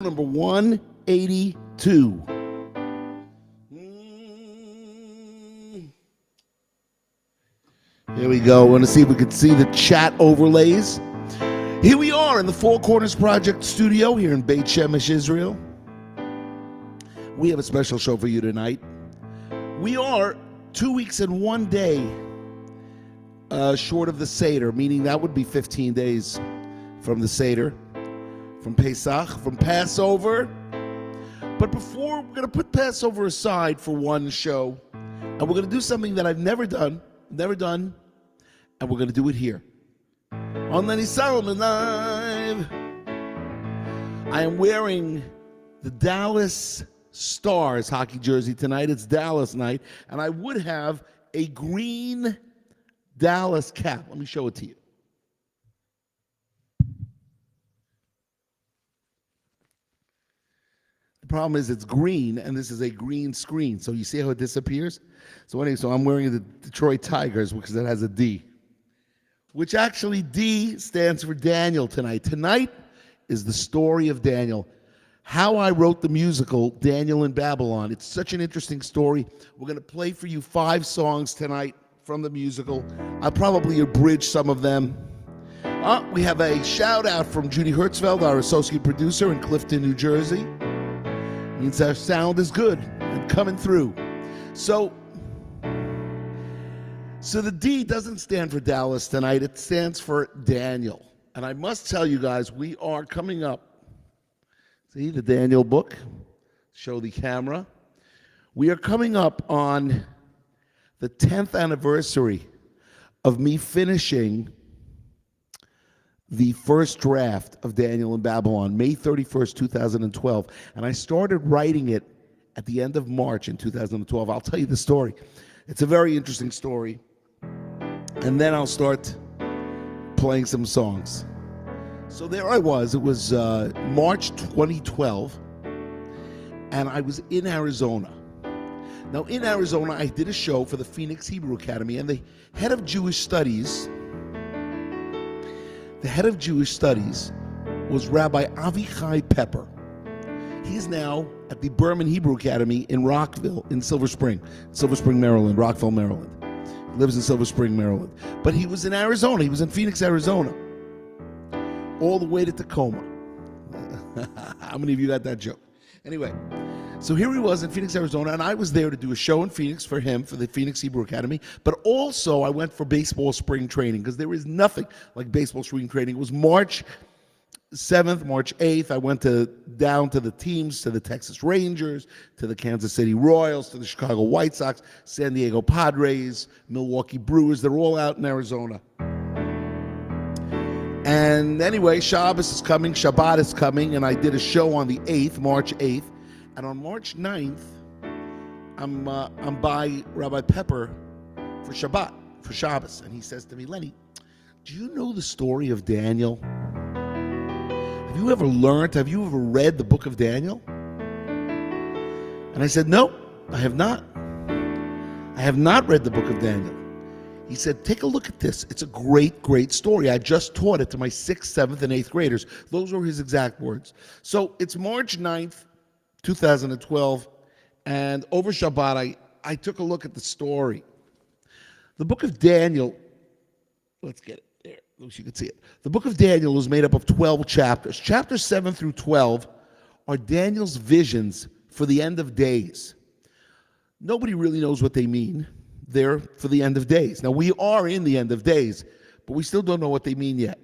Number 182. Here we go. I want to see if we can see the chat overlays. Here we are in the Four Corners Project studio here in Beit Shemesh, Israel. We have a special show for you tonight. We are 2 weeks and 1 day short of the Seder, meaning that would be 15 days from the Seder, from Pesach, from Passover. But before, we're going to put Passover aside for one show, and we're going to do something that I've never done, and we're going to do it here on Lenny Solomon Live. I am wearing the Dallas Stars hockey jersey tonight. It's Dallas night, and I would have a green Dallas cap. Let me show it to you. The problem is it's green, and this is a green screen. So you see how it disappears? So anyway, I'm wearing the Detroit Tigers because it has a D, which actually D stands for Daniel tonight. Tonight is the story of Daniel. How I wrote the musical, Daniel in Babylon. It's such an interesting story. We're going to play for you 5 songs tonight from the musical. I'll probably abridge some of them. We have a shout out from Judy Hertzfeld, our associate producer in Clifton, New Jersey. Means our sound is good and coming through. So the D doesn't stand for Dallas tonight. It stands for Daniel. And I must tell you guys, we are coming up. See the Daniel book? Show the camera. We are coming up on the 10th anniversary of me finishing the first draft of Daniel in Babylon, May 31st, 2012. And I started writing it at the end of March in 2012. I'll tell you the story. It's a very interesting story. And then I'll start playing some songs. So there I was. It was March 2012. And I was in Arizona. Now, in Arizona, I did a show for the Phoenix Hebrew Academy. And the head of Jewish Studies was Rabbi Avichai Pepper. He's now at the Berman Hebrew Academy in Rockville, in Silver Spring, Maryland, Rockville, Maryland. He lives in Silver Spring, Maryland. But he was in Arizona. He was in Phoenix, Arizona, all the way to Tacoma. How many of you got that joke? Anyway, so here he was in Phoenix, Arizona, and I was there to do a show in Phoenix for him, for the Phoenix Hebrew Academy, but also I went for baseball spring training, because there is nothing like baseball spring training. It was March 7th, March 8th. I went down to the teams, to the Texas Rangers, to the Kansas City Royals, to the Chicago White Sox, San Diego Padres, Milwaukee Brewers. They're all out in Arizona. And anyway, Shabbos is coming, Shabbat is coming, and I did a show on the 8th, March 8th. And on March 9th, I'm by Rabbi Pepper for Shabbat, for Shabbos. And he says to me, Lenny, do you know the story of Daniel? Have you ever read the book of Daniel? And I said, no, I have not. I have not read the book of Daniel. He said, take a look at this. It's a great, great story. I just taught it to my 6th, 7th, and 8th graders. Those were his exact words. So it's March 9th, 2012, and over Shabbat, I took a look at the story. The book of Daniel, let's get it there, so you can see it. The book of Daniel is made up of 12 chapters. Chapters 7 through 12 are Daniel's visions for the end of days. Nobody really knows what they mean. They're for the end of days. Now, we are in the end of days, but we still don't know what they mean yet.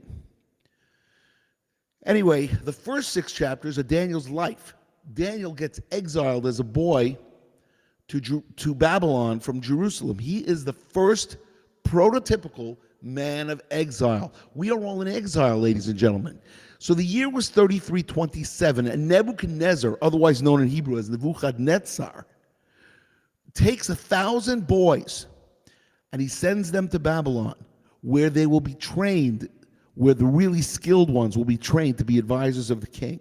Anyway, the first 6 chapters are Daniel's life. Daniel gets exiled as a boy to Babylon from Jerusalem. He is the first prototypical man of exile. We are all in exile, ladies and gentlemen. So the year was 3327, and Nebuchadnezzar, otherwise known in Hebrew as Nebuchadnezzar, takes 1,000 boys and he sends them to Babylon, where they will be trained, where the really skilled ones will be trained to be advisors of the king.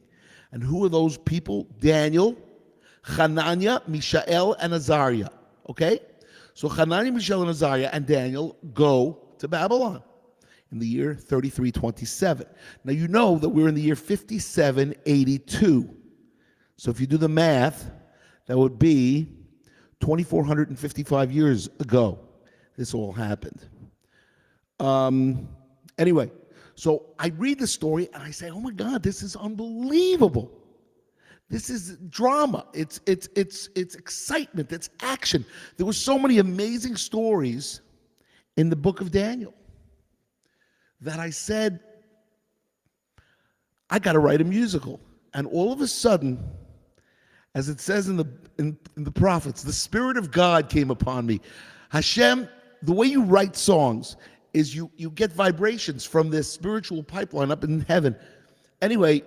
And who are those people? Daniel, Hananiah, Mishael, and Azariah. Okay? So Hananiah, Mishael, and Azariah and Daniel go to Babylon in the year 3327. Now you know that we're in the year 5782. So if you do the math, that would be 2,455 years ago this all happened. Anyway, so I read the story and I say, oh my God, this is unbelievable. This is drama. It's excitement. It's action. There were so many amazing stories in the book of Daniel that I said, I got to write a musical. And all of a sudden, as it says in the prophets, the Spirit of God came upon me. Hashem, the way you write songs is you get vibrations from this spiritual pipeline up in heaven. Anyway,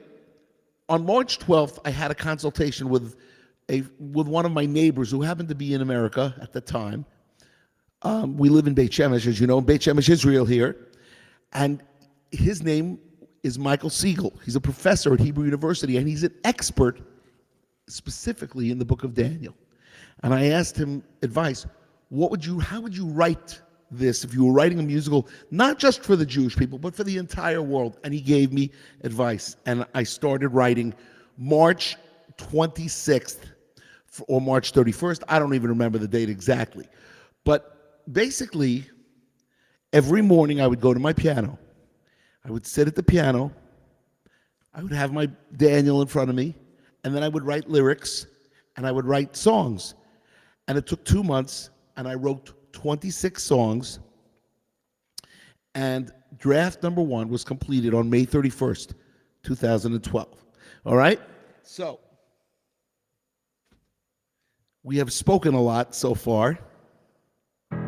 on March 12th, I had a consultation with one of my neighbors who happened to be in America at the time. We live in Beit Shemesh, as you know, Beit Shemesh, Israel here. And his name is Michael Siegel. He's a professor at Hebrew University, and he's an expert specifically in the book of Daniel. And I asked him advice. How would you write this if you were writing a musical, not just for the Jewish people, but for the entire world? And he gave me advice. And I started writing March 26th or March 31st. I don't even remember the date exactly. But basically, every morning I would go to my piano. I would sit at the piano. I would have my Daniel in front of me. And then I would write lyrics. And I would write songs. And it took 2 months. And I wrote 26 songs, and draft number 1 was completed on May 31st, 2012. All right? So, we have spoken a lot so far, but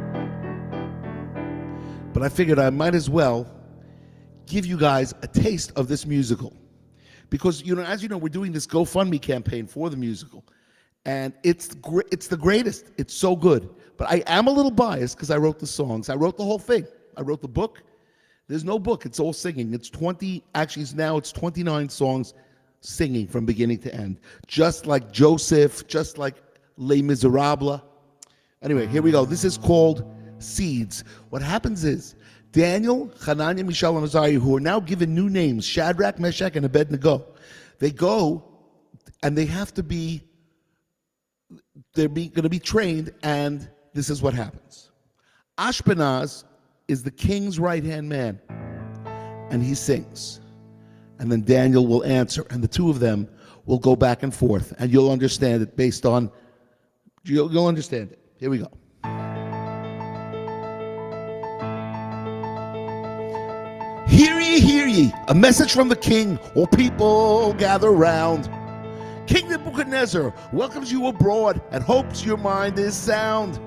I figured I might as well give you guys a taste of this musical. Because, as you know, we're doing this GoFundMe campaign for the musical. And it's the greatest. It's so good. But I am a little biased because I wrote the songs. I wrote the whole thing. I wrote the book. There's no book. It's all singing. It's 29 songs singing from beginning to end. Just like Joseph, just like Les Miserables. Anyway, here we go. This is called Seeds. What happens is Daniel, Hananiah, Mishael, and Azariah, who are now given new names, Shadrach, Meshach, and Abednego, they go and they have to be going to be trained, and this is what happens. Ashpenaz is the king's right-hand man, and he sings. And then Daniel will answer, and the two of them will go back and forth, and you'll understand it based on, you'll understand it. Here we go. Hear ye, a message from the king, all people gather round. King Nebuchadnezzar welcomes you abroad and hopes your mind is sound.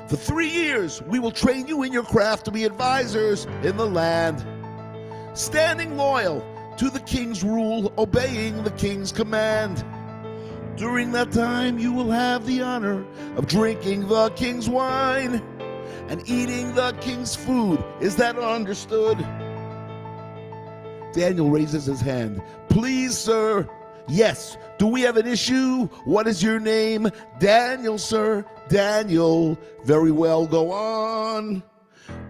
For 3 years we will train you in your craft to be advisors in the land, standing loyal to the king's rule, obeying the king's command. During that time you will have the honor of drinking the king's wine and eating the king's food. Is that understood? Daniel raises his hand. Please, sir. Yes. Do we have an issue? What is your name? Daniel, sir. Daniel. Very well, go on.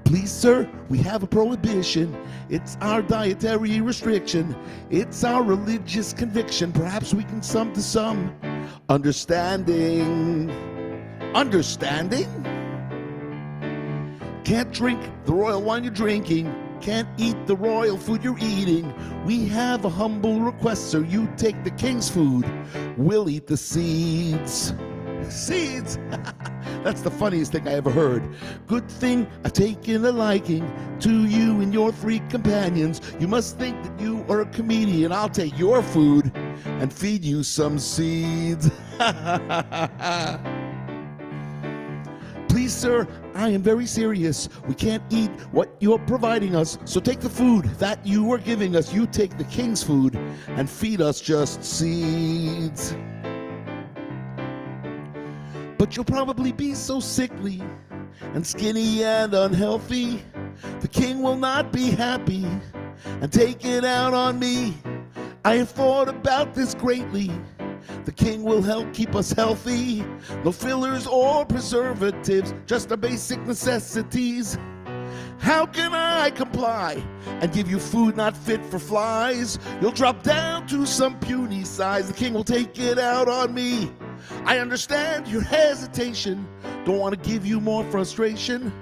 Please, sir, we have a prohibition. It's our dietary restriction. It's our religious conviction. Perhaps we can sum to some understanding. Understanding? Can't drink the royal wine you're drinking. Can't eat the royal food you're eating. We have a humble request, sir. You take the king's food. We'll eat the seeds. Seeds? That's the funniest thing I ever heard. Good thing I've taken a liking to you and your 3 companions. You must think that you are a comedian. I'll take your food and feed you some seeds. Please, sir, I am very serious. We can't eat what you're providing us. So take the food that you are giving us. You take the king's food and feed us just seeds. But you'll probably be so sickly and skinny and unhealthy. The king will not be happy and take it out on me. I have thought about this greatly. The king will help keep us healthy. No fillers or preservatives, just the basic necessities. How can I comply and give you food not fit for flies? You'll drop down to some puny size. The king will take it out on me. I understand your hesitation. Don't want to give you more frustration.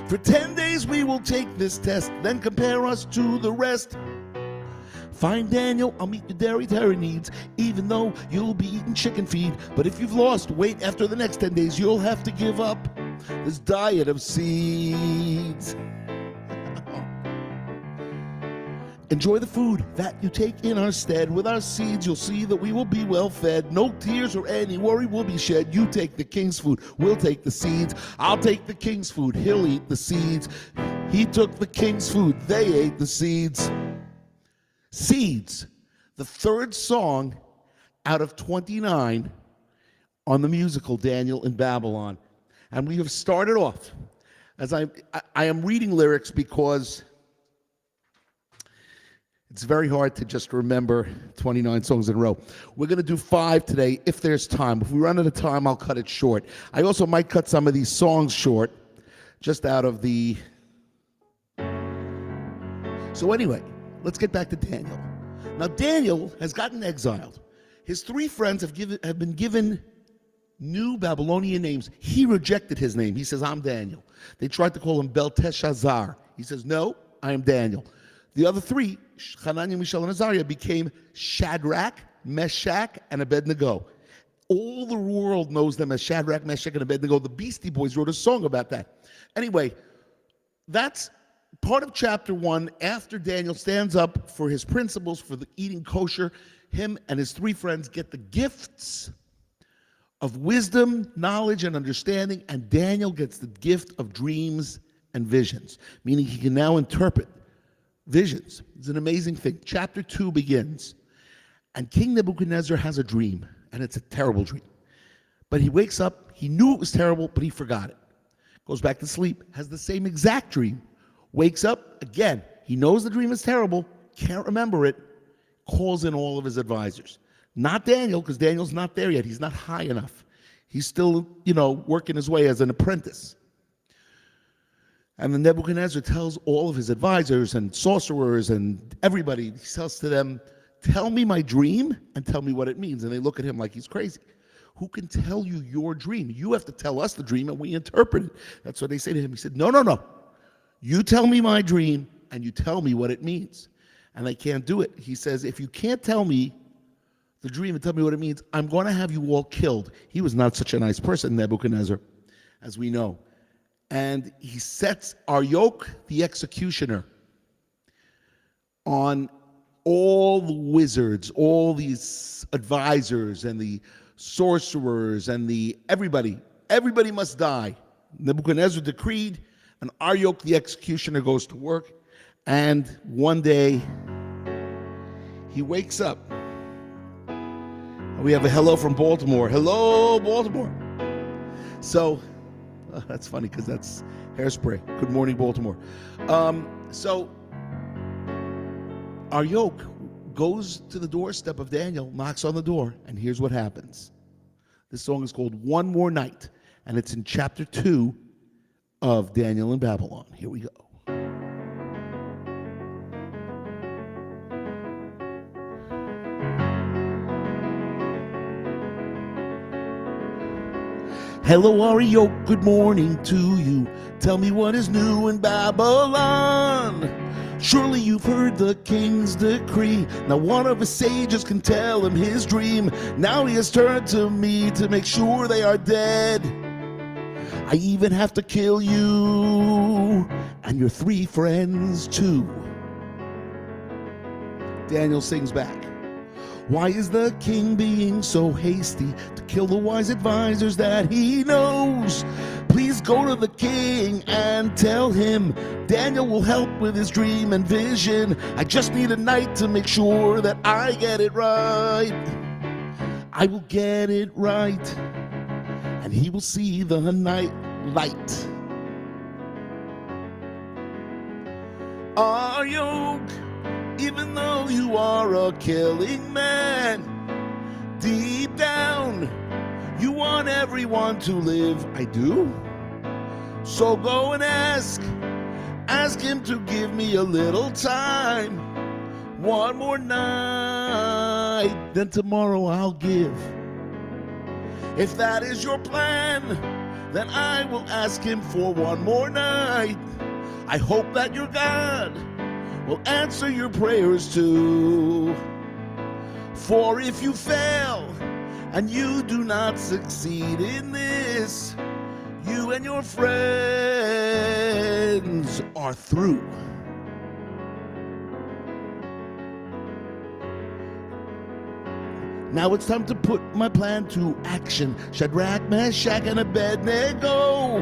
For 10 days we will take this test, then compare us to the rest. Fine, Daniel, I'll meet your dietary needs, even though you'll be eating chicken feed. But if you've lost weight after the next 10 days, you'll have to give up this diet of seeds. Enjoy the food that you take in our stead. With our seeds, you'll see that we will be well fed. No tears or any worry will be shed. You take the king's food, we'll take the seeds. I'll take the king's food, he'll eat the seeds. He took the king's food, they ate the seeds. Seeds, the third song out of 29 on the musical Daniel in Babylon. And we have started off, as I am reading lyrics because it's very hard to just remember 29 songs in a row. We're going to do 5 today if there's time. If we run out of time, I'll cut it short. I also might cut some of these songs short, just out of the... So anyway, let's get back to Daniel. Now, Daniel has gotten exiled. His 3 friends have been given new Babylonian names. He rejected his name. He says, I'm Daniel. They tried to call him Belteshazzar. He says, no, I am Daniel. The other 3, Hananiah, Mishael, and Azariah, became Shadrach, Meshach, and Abednego. All the world knows them as Shadrach, Meshach, and Abednego. The Beastie Boys wrote a song about that. Anyway, that's part of chapter 1. After Daniel stands up for his principles for the eating kosher, him and his 3 friends get the gifts of wisdom, knowledge, and understanding, and Daniel gets the gift of dreams and visions, meaning he can now interpret visions. It's an amazing thing. Chapter 2 begins, and King Nebuchadnezzar has a dream, and it's a terrible dream. But he wakes up, he knew it was terrible, but he forgot it. Goes back to sleep, has the same exact dream, wakes up again. He knows the dream is terrible, can't remember it, calls in all of his advisors. Not Daniel, because Daniel's not there yet. He's not high enough. He's still, working his way as an apprentice. And then Nebuchadnezzar tells all of his advisors and sorcerers and everybody, he says to them, tell me my dream and tell me what it means. And they look at him like he's crazy. Who can tell you your dream? You have to tell us the dream and we interpret it. That's what they say to him. He said, no. You tell me my dream and you tell me what it means. And they can't do it. He says, if you can't tell me the dream and tell me what it means, I'm going to have you all killed. He was not such a nice person, Nebuchadnezzar, as we know. And he sets Arioch, the executioner, on all the wizards, all these advisors and the sorcerers and everybody must die. Nebuchadnezzar decreed, and Arioch, the executioner, goes to work. And one day, he wakes up. We have a hello from Baltimore. Hello, Baltimore. So, that's funny because that's Hairspray. Good morning, Baltimore. So, Arioch goes to the doorstep of Daniel, knocks on the door, and here's what happens. This song is called One More Night, and it's in chapter 2 of Daniel in Babylon. Here we go. Hello, Arioch, good morning to you. Tell me what is new in Babylon. Surely you've heard the king's decree. Now one of his sages can tell him his dream. Now he has turned to me to make sure they are dead. I even have to kill you and your 3 friends too. Daniel sings back. Why is the king being so hasty to kill the wise advisors that he knows? Please go to the king and tell him Daniel will help with his dream and vision. I just need a night to make sure that I get it right. I will get it right, and he will see the night light. Arioch, even though you are a killing man, deep down you want everyone to live. I do. So go and ask ask him to give me a little time. One more night, then tomorrow I'll give. If that is your plan, then I will ask him for one more night. I hope that your God will answer your prayers too. For if you fail and you do not succeed in this, you and your friends are through. Now it's time to put my plan to action. Shadrach, Meshach, and Abednego.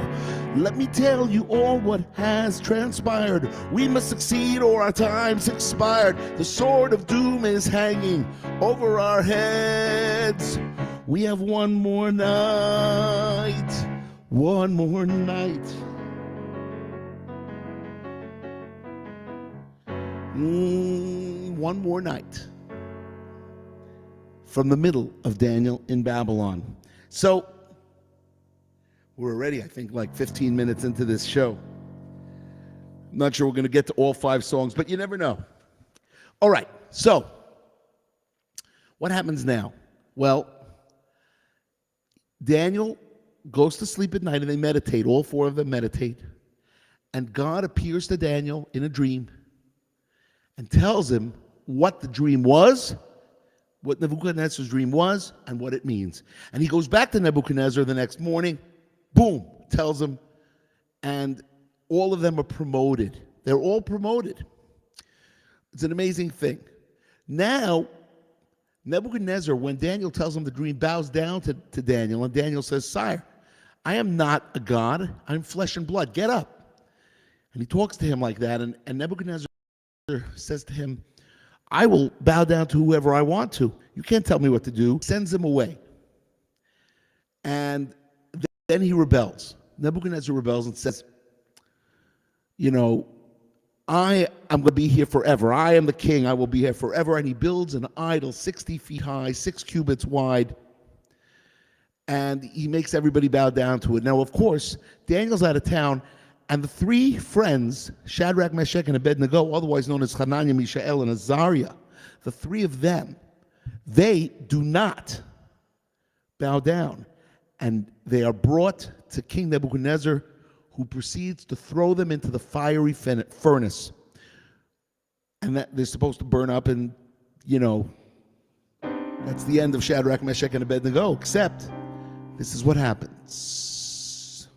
Let me tell you all what has transpired. We must succeed or our time's expired. The sword of doom is hanging over our heads. We have one more night. One more night. One more night. From the middle of Daniel in Babylon. So, we're already, I think, like 15 minutes into this show. I'm not sure we're going to get to all 5 songs, but you never know. All right, so, what happens now? Well, Daniel goes to sleep at night and they meditate. All 4 of them meditate. And God appears to Daniel in a dream and tells him what the dream was, what Nebuchadnezzar's dream was, and what it means. And he goes back to Nebuchadnezzar the next morning, boom, tells him, and all of them are promoted. They're all promoted. It's an amazing thing. Now, Nebuchadnezzar, when Daniel tells him the dream, bows down to Daniel, and Daniel says, "Sire, I am not a god, I'm flesh and blood. Get up." And he talks to him like that, and Nebuchadnezzar says to him, "I will bow down to whoever I want to. You can't tell me what to do." Sends him away. And then he rebels. Nebuchadnezzar rebels and says, I am going to be here forever. I am the king. I will be here forever. And he builds an idol 60 feet high, 6 cubits wide. And he makes everybody bow down to it. Now, of course, Daniel's out of town. And the 3 friends, Shadrach, Meshach, and Abednego, otherwise known as Hananiah, Mishael, and Azariah, the 3 of them, they do not bow down. And they are brought to King Nebuchadnezzar, who proceeds to throw them into the fiery furnace. And that they're supposed to burn up, and, that's the end of Shadrach, Meshach, and Abednego, except this is what happens.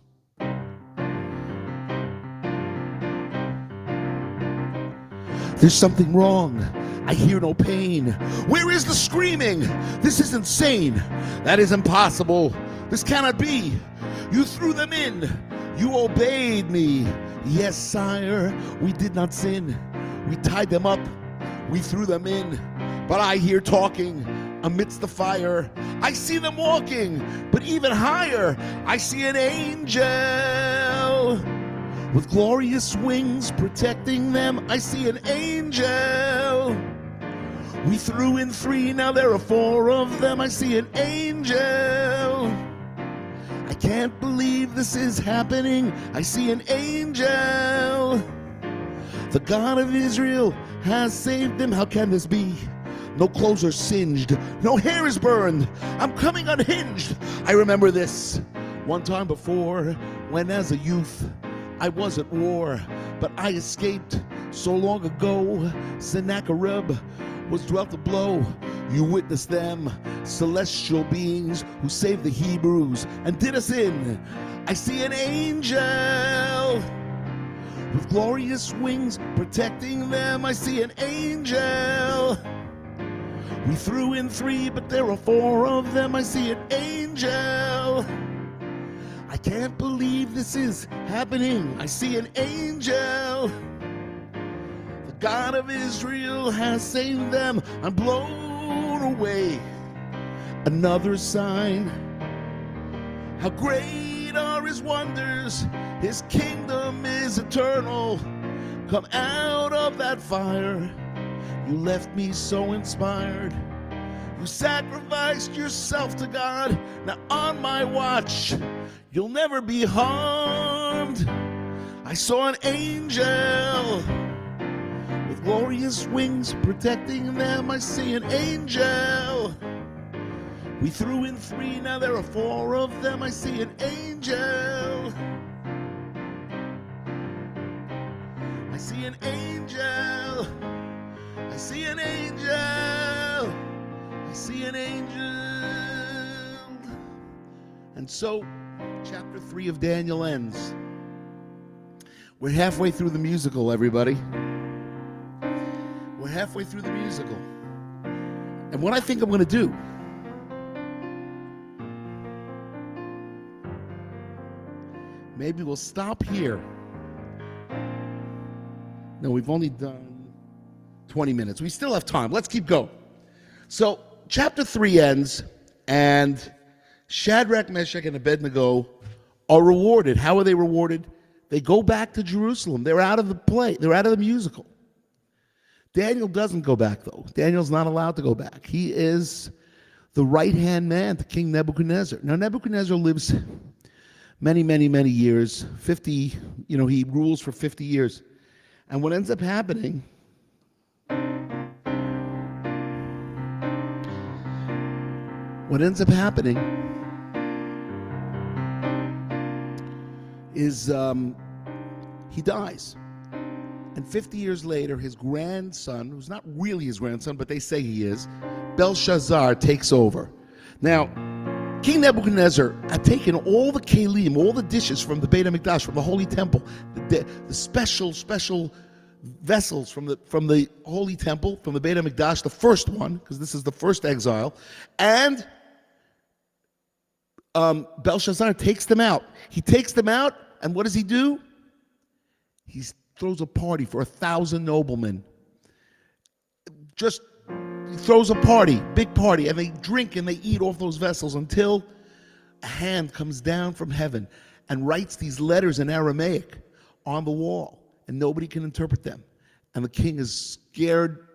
There's something wrong. I hear no pain. Where is the screaming? This is insane. That is impossible. This cannot be. You threw them in. You obeyed me. Yes, sire, we did not sin. We tied them up. We threw them in. But I hear talking amidst the fire. I see them walking, but even higher, I see an angel. With glorious wings protecting them, I see an angel. We threw in 3, now there are 4 of them. I see an angel. I can't believe this is happening. I see an angel. The God of Israel has saved them. How can this be? No clothes are singed. No hair is burned. I'm coming unhinged. I remember this one time before, when as a youth I was at war, but I escaped so long ago. Sennacherib was dwelt a blow. You witnessed them, celestial beings who saved the Hebrews and did us in. I see an angel with glorious wings protecting them. I see an angel. We threw in 3, but there are 4 of them. I see an angel. I can't believe this is happening. I see an angel. The God of Israel has saved them. I'm blown away. Another sign. How great are his wonders. His kingdom is eternal. Come out of that fire. You left me so inspired. You sacrificed yourself to God. Now on my watch, you'll never be harmed. I saw an angel with glorious wings protecting them. I see an angel. We threw in 3, now there are 4 of them. I see an angel. I see an angel. I see an angel. I see an angel. And so, chapter 3 of Daniel ends. We're halfway through the musical, everybody. We're halfway through the musical. And what I think I'm going to do, maybe we'll stop here. No, we've only done 20 minutes. We still have time. Let's keep going. So, chapter 3 ends, and Shadrach, Meshach, and Abednego are rewarded. How are they rewarded? They go back to Jerusalem. They're out of the play. They're out of the musical. Daniel doesn't go back, though. Daniel's not allowed to go back. He is the right-hand man to King Nebuchadnezzar. Now, Nebuchadnezzar lives many, many, many years. 50, he rules for 50 years. And what ends up happening is he dies. And 50 years later, his grandson, who's not really his grandson, but they say he is, Belshazzar, takes over. Now, King Nebuchadnezzar had taken all the kelim, all the dishes from the Beit HaMikdash, from the Holy Temple, the special vessels from the Holy Temple, from the Beit HaMikdash, the first one, because this is the first exile, and Belshazzar takes them out. He takes them out, and what does he do? He throws a party for 1,000 noblemen. Just he throws a party, big party, and they drink and they eat off those vessels until a hand comes down from heaven and writes these letters in Aramaic on the wall, and nobody can interpret them. And the king is scared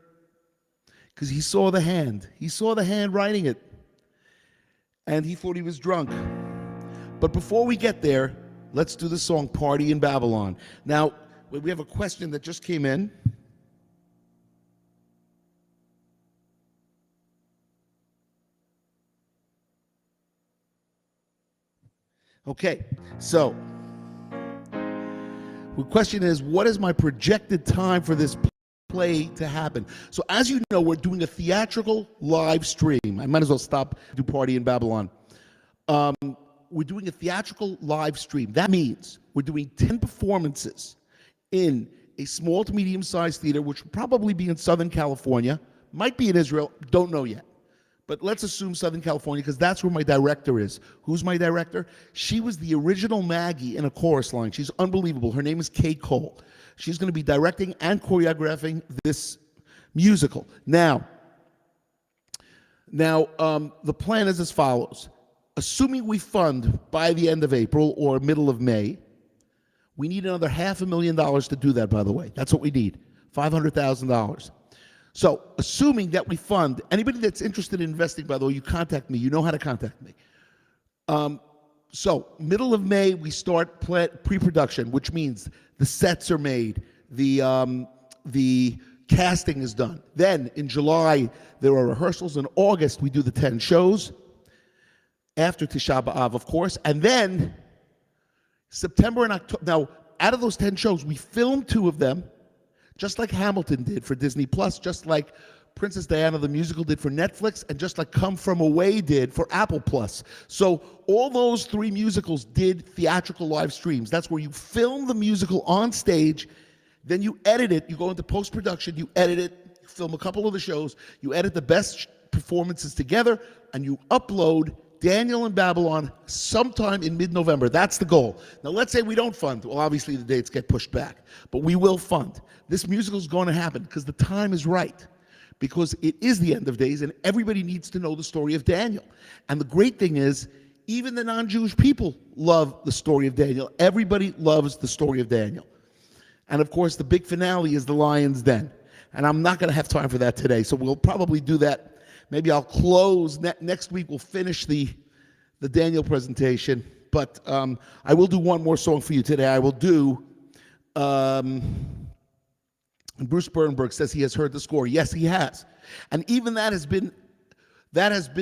because he saw the hand. He saw the hand writing it, and he thought he was drunk. But before we get there, let's do the song Party in Babylon. Now, we have a question that just came in. Okay, so the question is, what is my projected time for this play to happen? So as you know, we're doing a theatrical live stream. I might as well stop, do Party in Babylon. We're doing a theatrical live stream. That means we're doing 10 performances in a small to medium-sized theater, which will probably be in Southern California. Might be in Israel, don't know yet. But let's assume Southern California, because that's where my director is. Who's my director? She was the original Maggie in A Chorus Line. She's unbelievable. Her name is Kay Cole. She's going to be directing and choreographing this musical. Now, the plan is as follows. Assuming we fund by the end of April or middle of May, we need another $500,000 to do that, by the way. That's what we need, $500,000. So, assuming that we fund, anybody that's interested in investing, by the way, you contact me. You know how to contact me. So, middle of May, we start pre-production, which means the sets are made, the casting is done. Then, in July, there are rehearsals. In August, we do the 10 shows, after Tisha B'Av, of course. And then, September and October. Now, out of those 10 shows, we filmed 2 of them, just like Hamilton did for Disney Plus, just like Princess Diana the musical did for Netflix, and just like Come From Away did for Apple Plus. So all those 3 musicals did theatrical live streams. That's where you film the musical on stage, then you edit it, you go into post-production, you edit it, you film a couple of the shows, you edit the best performances together, and you upload Daniel in Babylon sometime in mid-November. That's the goal. Now, let's say we don't fund. Well, obviously the dates get pushed back, but we will fund. This musical is going to happen because the time is right, because it is the end of days and everybody needs to know the story of Daniel. And the great thing is, even the non-Jewish people love the story of Daniel. Everybody loves the story of Daniel. And of course, the big finale is the Lion's Den. And I'm not going to have time for that today, so we'll probably do that. Maybe I'll close. Next week we'll finish the Daniel presentation. But I will do one more song for you today. I will do Bruce Bernberg says he has heard the score. Yes, he has. And even that has been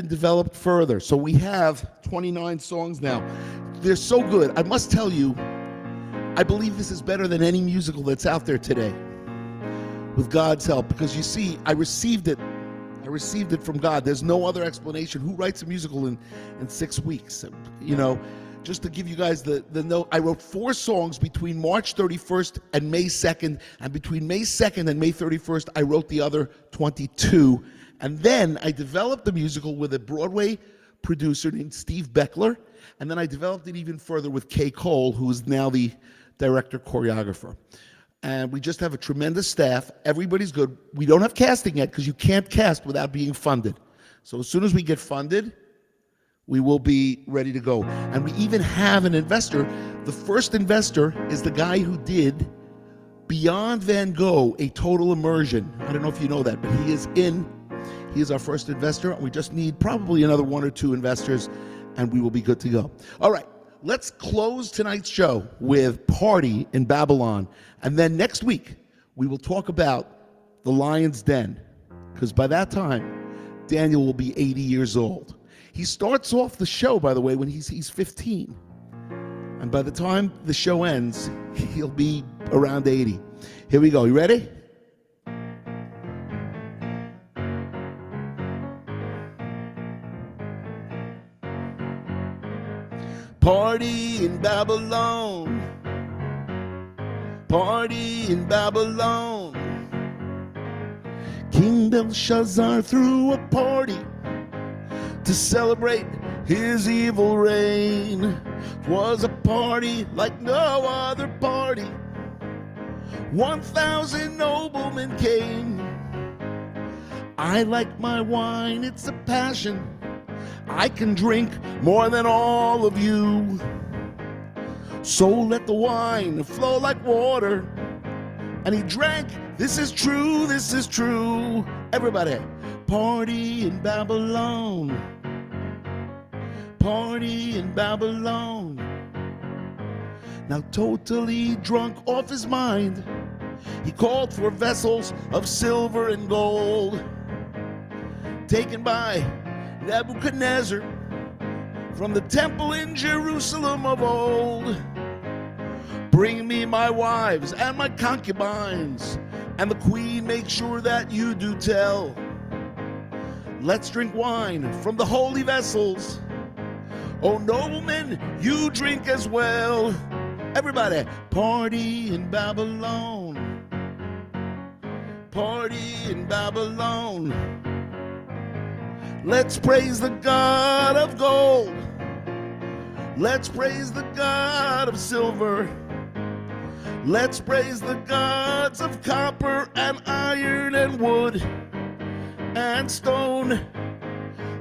developed further. So we have 29 songs now. They're so good. I must tell you, I believe this is better than any musical that's out there today, with God's help. Because you see, I received it from God. There's no other explanation. Who writes a musical in 6 weeks? You know, just to give you guys the note, I wrote 4 songs between March 31st and May 2nd, and between May 2nd and May 31st, I wrote the other 22. And then I developed the musical with a Broadway producer named Steve Beckler, and then I developed it even further with Kay Cole, who is now the director-choreographer. And we just have a tremendous staff. Everybody's good. We don't have casting yet because you can't cast without being funded. So as soon as we get funded, we will be ready to go. And we even have an investor. The first investor is the guy who did Beyond Van Gogh, A Total Immersion. I don't know if you know that, but he is our first investor. We just need probably another 1 or 2 investors, and we will be good to go. All right, let's close tonight's show with Party in Babylon. And then next week, we will talk about The Lion's Den, because by that time, Daniel will be 80 years old. He starts off the show, by the way, when he's 15. And by the time the show ends, he'll be around 80. Here we go. You ready? Party in Babylon. Party in Babylon. King Belshazzar threw a party to celebrate his evil reign. 'Twas a party like no other party. 1,000 noblemen came. I like my wine, it's a passion. I can drink more than all of you. So let the wine flow like water. And he drank, this is true, this is true. Everybody, party in Babylon. Party in Babylon. Now totally drunk off his mind, he called for vessels of silver and gold, taken by Nebuchadnezzar from the temple in Jerusalem of old. Bring me my wives and my concubines, and the queen make sure that you do tell. Let's drink wine from the holy vessels. Oh, noblemen, you drink as well. Everybody, party in Babylon. Party in Babylon. Let's praise the God of gold. Let's praise the God of silver. Let's praise the gods of copper and iron and wood and stone.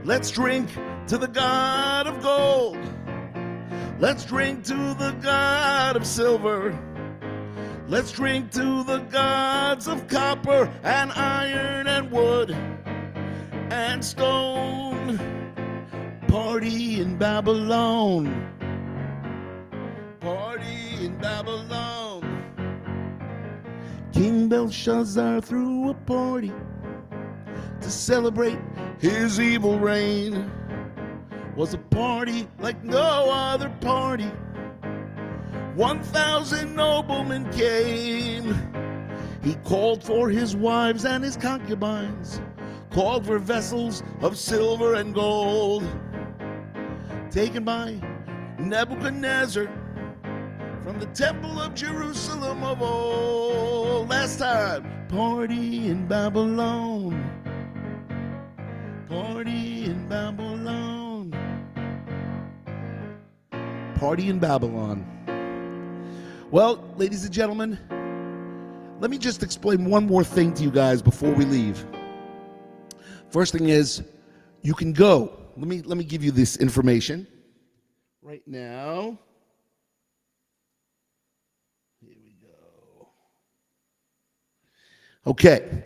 Let's drink to the God of gold. Let's drink to the God of silver. Let's drink to the gods of copper and iron and wood and stone. Party in Babylon. Party in Babylon. King Belshazzar threw a party to celebrate his evil reign. Was a party like no other party. 1,000 noblemen came. He called for his wives and his concubines, called for vessels of silver and gold, taken by Nebuchadnezzar from the temple of Jerusalem of old. Last time, party in Babylon. Party in Babylon. Party in Babylon. Well, ladies and gentlemen, let me just explain one more thing to you guys before we leave. First thing is, you can go. Let me give you this information right now. Here we go. Okay.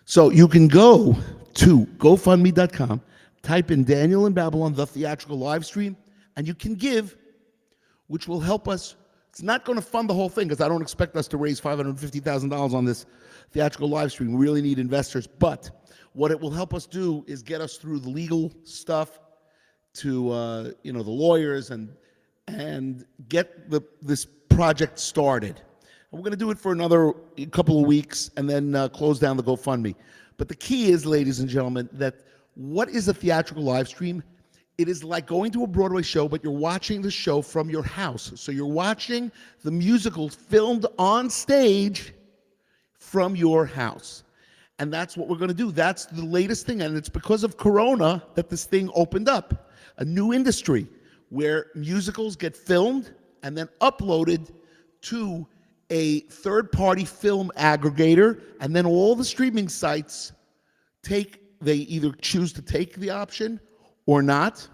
So you can go to GoFundMe.com, type in Daniel in Babylon, the theatrical live stream, and you can give, which will help us It's not going to fund the whole thing because I don't expect us to raise $550,000 on this theatrical live stream. We really need investors. But what it will help us do is get us through the legal stuff to the lawyers and get this project started. And we're going to do it for another couple of weeks and then close down the GoFundMe. But the key is, ladies and gentlemen, that what is a theatrical live stream? It is like going to a Broadway show, but you're watching the show from your house. So you're watching the musical filmed on stage from your house. And that's what we're going to do. That's the latest thing. And it's because of Corona that this thing opened up. A new industry where musicals get filmed and then uploaded to a third-party film aggregator, and then all the streaming sites they either choose to take the option or not.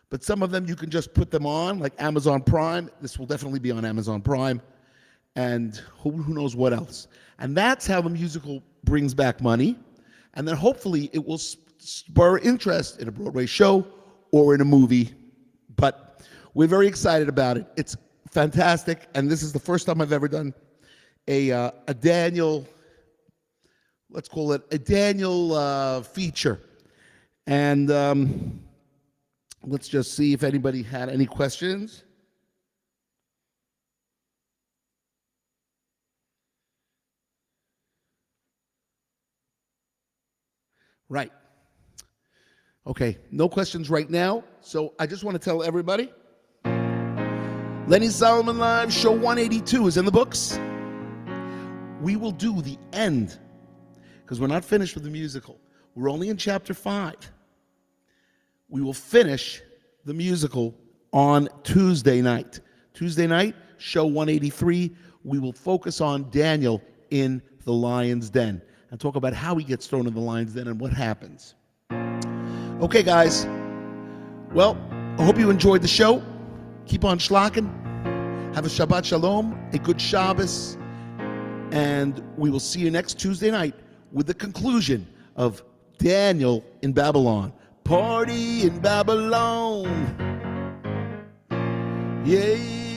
But some of them you can just put them on, like Amazon Prime. This will definitely be on Amazon Prime, and who knows what else. And that's how the musical brings back money, and then hopefully it will spur interest in a Broadway show or in a movie. But we're very excited about it. It's fantastic, and this is the first time I've ever done a Daniel, let's call it a Daniel feature. And let's just see if anybody had any questions. Right. Okay, no questions right now. So I just want to tell everybody, Lenny Solomon Live Show 182 is in the books. We will do the end, because we're not finished with the musical. We're only in chapter 5. We will finish the musical on Tuesday night. Tuesday night, show 183, we will focus on Daniel in the lion's den and talk about how he gets thrown in the lion's den and what happens. Okay, guys. Well, I hope you enjoyed the show. Keep on schlacken. Have a Shabbat Shalom, a good Shabbos, and we will see you next Tuesday night with the conclusion of Daniel in Babylon. Party in Babylon. Yay.